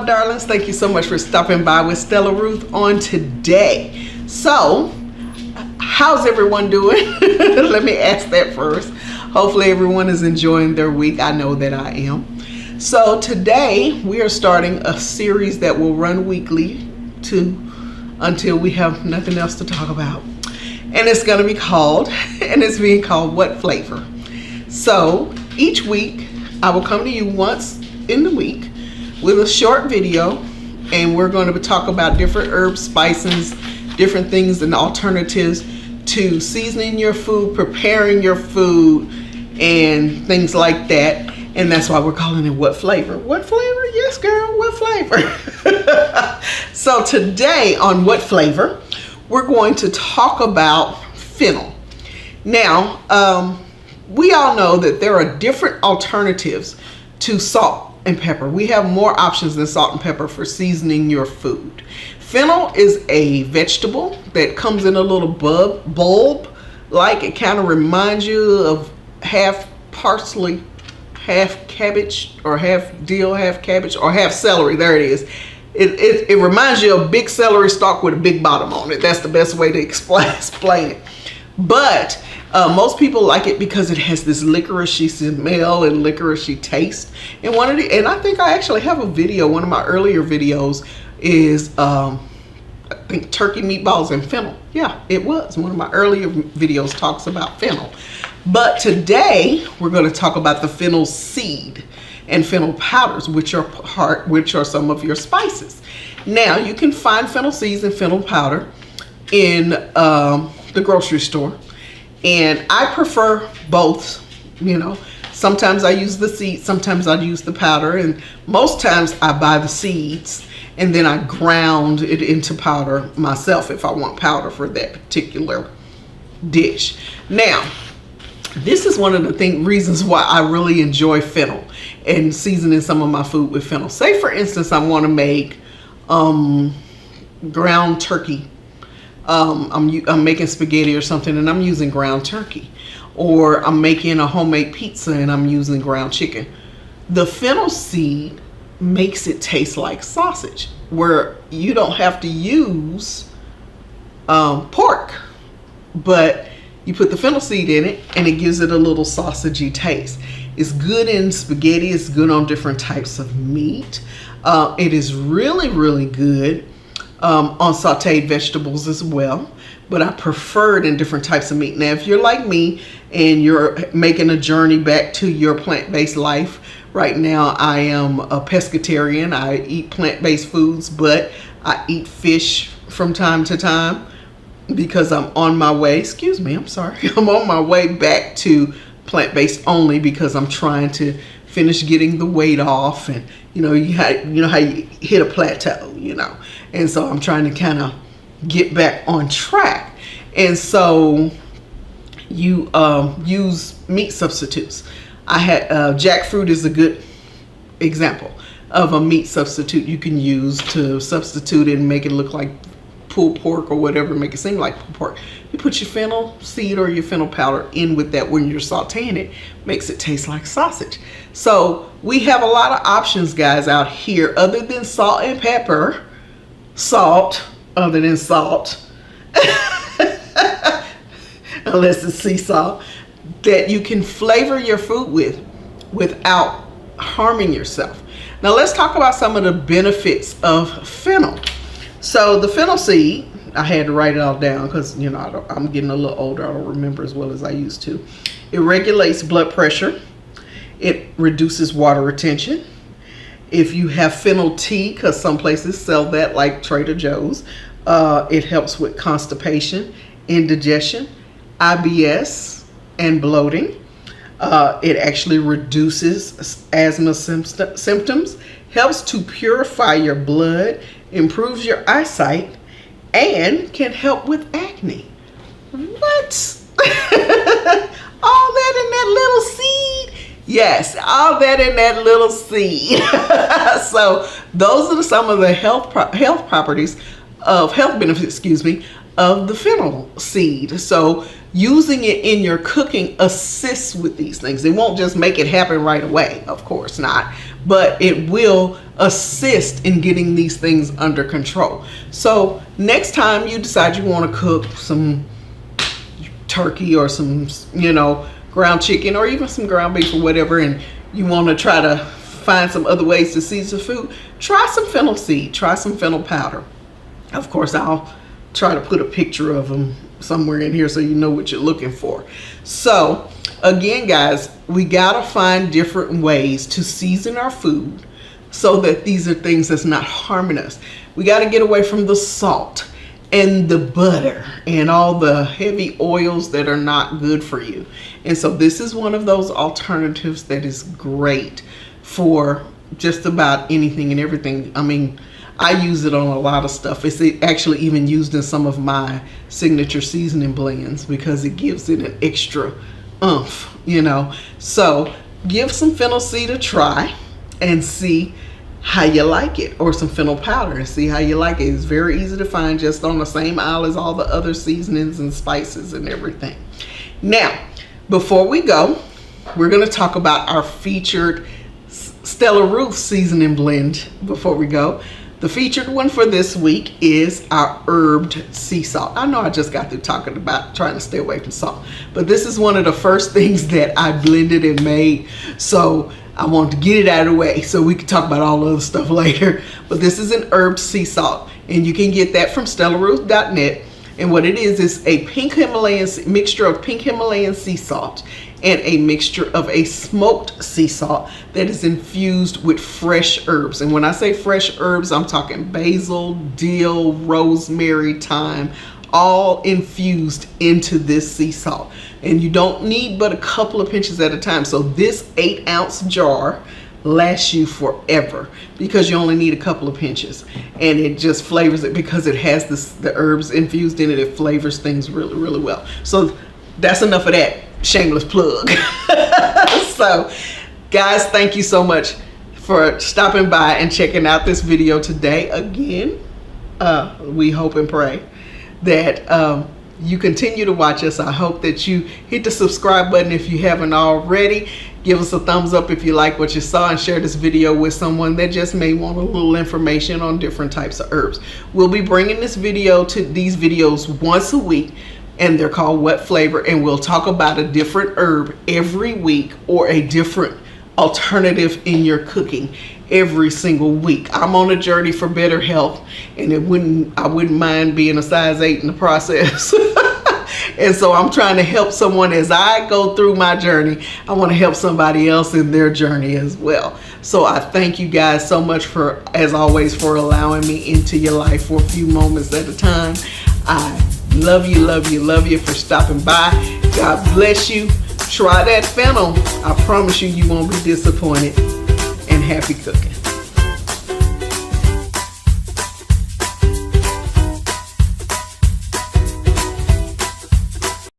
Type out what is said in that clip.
my darlings. Thank you so much for stopping by with Stella Ruth on today. So, how's everyone doing? Let me ask that first. Hopefully everyone is enjoying their week. I know that I am. So today we are starting a series that will run weekly until we have nothing else to talk about. And it's going to be called, and it's being called What Flavor? So each week I will come to you once in the week with a short video, and we're going to talk about different herbs, spices, different things and alternatives to seasoning your food, preparing your food, and things like that. And that's why we're calling it What Flavor? What flavor? Yes, girl, what flavor? So today on What Flavor, we're going to talk about fennel. Now, we all know that there are different alternatives to salt and pepper. We have more options than salt and pepper for seasoning your food. Fennel is a vegetable that comes in a little bulb, like it kind of reminds you of half parsley, half cabbage, or half dill, half cabbage, or half celery. There it is. It reminds you of a big celery stalk with a big bottom on it. That's the best way to explain it. But most people like it because it has this licoricey smell and licoricey taste. And I think I actually have a video. One of my earlier videos is I think turkey meatballs and fennel. Yeah, it was one of my earlier videos talks about fennel. But today we're going to talk about the fennel seed and fennel powders, which are some of your spices. Now you can find fennel seeds and fennel powder in the grocery store, and I prefer both. You know, sometimes I use the seeds, sometimes I use the powder, and most times I buy the seeds and then I ground it into powder myself if I want powder for that particular dish. Now, this is one of the reasons why I really enjoy fennel and seasoning some of my food with fennel. Say for instance, I want to make ground turkey. I'm making spaghetti or something and I'm using ground turkey, or I'm making a homemade pizza and I'm using ground chicken. The fennel seed makes it taste like sausage, where you don't have to use pork, but you put the fennel seed in it and it gives it a little sausagey taste. It's good in spaghetti. It's good on different types of meat. It is really, really good on sauteed vegetables as well, but I prefer it in different types of meat. Now, if you're like me and you're making a journey back to your plant-based life, right now I am a pescatarian. I eat plant-based foods, but I eat fish from time to time because I'm on my way, I'm on my way back to plant-based only because I'm trying to finish getting the weight off, and you know how you hit a plateau, and so I'm trying to kind of get back on track. And so you use meat substitutes. I had jackfruit is a good example of a meat substitute you can use to substitute it and make it look like pulled pork or whatever, make it seem like pulled pork. You put your fennel seed or your fennel powder in with that when you're sauteing it, makes it taste like sausage. So we have a lot of options, guys, out here other than salt and pepper. Other than salt, unless it's sea salt, that you can flavor your food with without harming yourself. Now let's talk about some of the benefits of fennel. So the fennel seed, I had to write it all down because I'm getting a little older. I don't remember as well as I used to. It regulates blood pressure. It reduces water retention. If you have fennel tea, because some places sell that like Trader Joe's, it helps with constipation, indigestion, IBS, and bloating. It actually reduces asthma symptoms, helps to purify your blood, improves your eyesight, and can help with acne. What? All that in that little seed? Yes, all that in that little seed. So those are some of the health benefits, of the fennel seed. So using it in your cooking assists with these things. It won't just make it happen right away, of course not, but it will assist in getting these things under control. So next time you decide you want to cook some turkey or some, you know, ground chicken or even some ground beef or whatever, and you want to try to find some other ways to season food, try some fennel seed, try some fennel powder. Of course, I'll try to put a picture of them somewhere in here so you know what you're looking for. So again, guys, we gotta find different ways to season our food so that these are things that's not harming us. We gotta get away from the salt and the butter and all the heavy oils that are not good for you. And so this is one of those alternatives that is great for just about anything and everything. I mean, I use it on a lot of stuff. It's actually even used in some of my signature seasoning blends because it gives it an extra oomph, you know. So give some fennel seed a try and see how you like it, or some fennel powder and see how you like it. It's very easy to find, just on the same aisle as all the other seasonings and spices and everything. Now, before we go, we're going to talk about our featured Stella Ruth seasoning blend before we go. The featured one for this week is our herbed sea salt. I know I just got through talking about trying to stay away from salt, but this is one of the first things that I blended and made, so I wanted to get it out of the way so we can talk about all the other stuff later. But this is an herbed sea salt, and you can get that from stellaruth.net. And what it is a pink Himalayan mixture of pink Himalayan sea salt and a mixture of a smoked sea salt that is infused with fresh herbs. And when I say fresh herbs, I'm talking basil, dill, rosemary, thyme, all infused into this sea salt. And you don't need but a couple of pinches at a time. So this 8-ounce jar lasts you forever because you only need a couple of pinches, and it just flavors it because it has the herbs infused in it. It flavors things really, really well. So that's enough of that shameless plug. So guys, thank you so much for stopping by and checking out this video today. Again, we hope and pray that you continue to watch us. I hope that you hit the subscribe button if you haven't already. Give us a thumbs up if you like what you saw, and share this video with someone that just may want a little information on different types of herbs. We'll be bringing these videos once a week, and they're called What Flavor, and we'll talk about a different herb every week or a different alternative in your cooking every single week. I'm on a journey for better health, and I wouldn't mind being a size 8 in the process. And so I'm trying to help someone as I go through my journey. I want to help somebody else in their journey as well. So I thank you guys so much for, as always, for allowing me into your life for a few moments at a time. I love you, love you, love you for stopping by. God bless you. Try that fennel. I promise you, you won't be disappointed. And happy cooking.